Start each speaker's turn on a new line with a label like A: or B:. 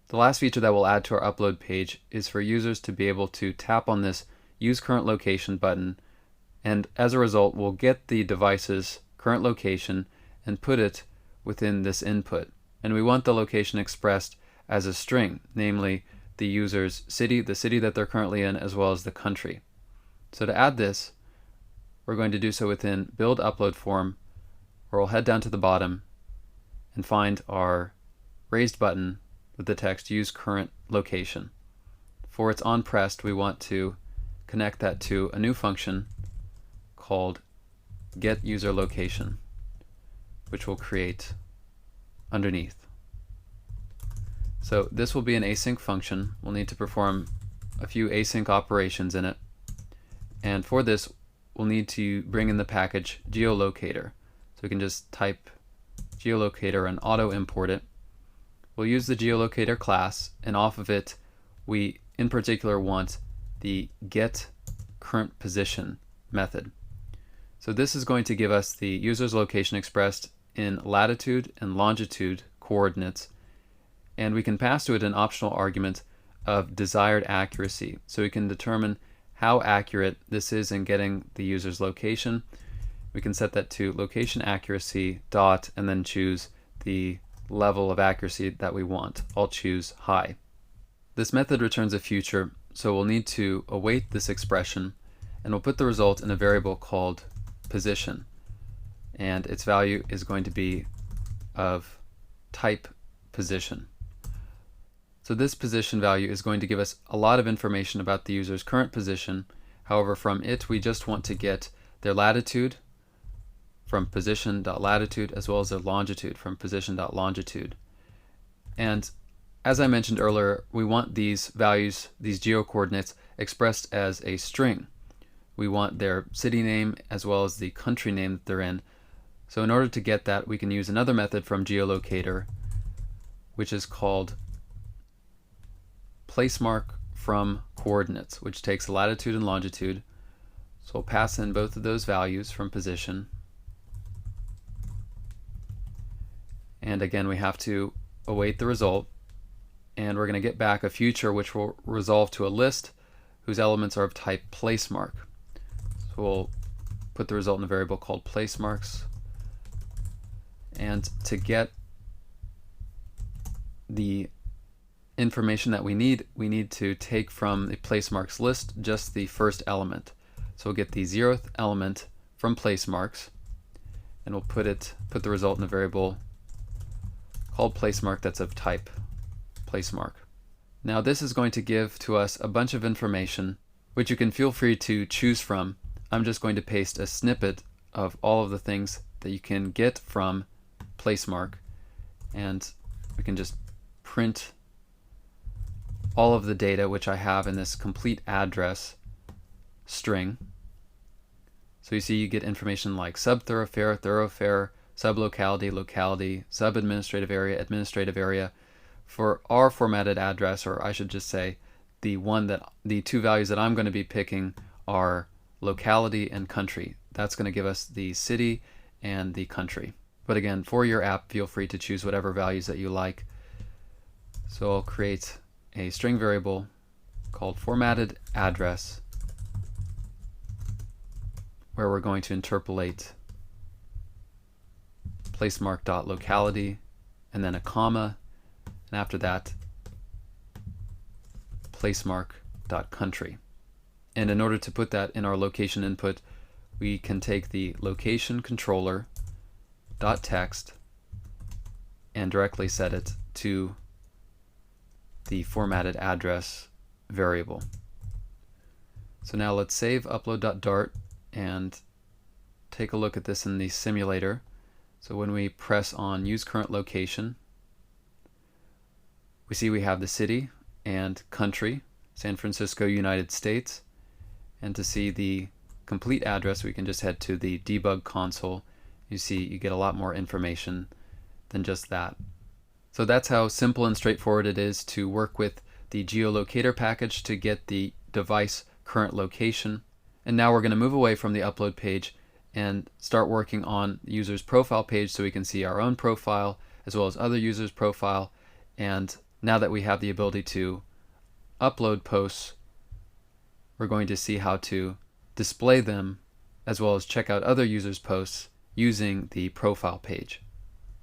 A: The last feature that we'll add to our upload page is for users to be able to tap on this Use Current Location button, and as a result we'll get the device's current location and put it within this input. And we want the location expressed as a string, namely the user's city, the city that they're currently in, as well as the country. So to add this, we're going to do so within Build Upload Form, where we'll head down to the bottom and find our raised button with the text Use Current Location. For its on pressed, we want to connect that to a new function called Get User Location, which we'll create underneath. So this will be an async function. We'll need to perform a few async operations in it. And for this, we'll need to bring in the package geolocator. So we can just type geolocator and auto import it. We'll use the geolocator class, and off of it, we in particular want the get current position method. So this is going to give us the user's location expressed in latitude and longitude coordinates, and we can pass to it an optional argument of desired accuracy. So we can determine how accurate this is in getting the user's location. We can set that to location accuracy dot and then choose the level of accuracy that we want. I'll choose high. This method returns a future, so we'll need to await this expression, and we'll put the result in a variable called position, and its value is going to be of type position. So this position value is going to give us a lot of information about the user's current position. However, from it we just want to get their latitude from position.latitude as well as their longitude from position.longitude. And as I mentioned earlier, we want these values, these geocoordinates, expressed as a string. We want their city name as well as the country name that they're in. So in order to get that, we can use another method from geolocator, which is called placemark from coordinates, which takes latitude and longitude. So we'll pass in both of those values from position. And again, we have to await the result, and we're going to get back a future which will resolve to a list whose elements are of type placemark. So we'll put the result in a variable called placemarks, and to get the information that we need to take from the placemarks list just the first element. So we'll get the 0th element from placemarks, and we'll put the result in a variable called placemark that's of type placemark. Now this is going to give to us a bunch of information which you can feel free to choose from. I'm just going to paste a snippet of all of the things that you can get from placemark, and we can just print all of the data which I have in this complete address string. So you see you get information like sub-thoroughfare, thoroughfare, sublocality, locality, sub-administrative area, administrative area. For our formatted address, or I should just say the two values that I'm going to be picking are locality and country. That's going to give us the city and the country. But again, for your app, feel free to choose whatever values that you like. So I'll create a string variable called formatted address, where we're going to interpolate placemark.locality and then a comma, and after that placemark.country. And in order to put that in our location input, we can take the location controller .text and directly set it to the formatted address variable. So now let's save upload.dart and take a look at this in the simulator. So when we press on Use Current Location, we see we have the city and country, San Francisco, United States. And to see the complete address, we can just head to the debug console. You see you get a lot more information than just that. So that's how simple and straightforward it is to work with the geolocator package to get the device current location. And now we're going to move away from the upload page and start working on the user's profile page so we can see our own profile as well as other users' profile. And now that we have the ability to upload posts, we're going to see how to display them as well as check out other users' posts using the profile page.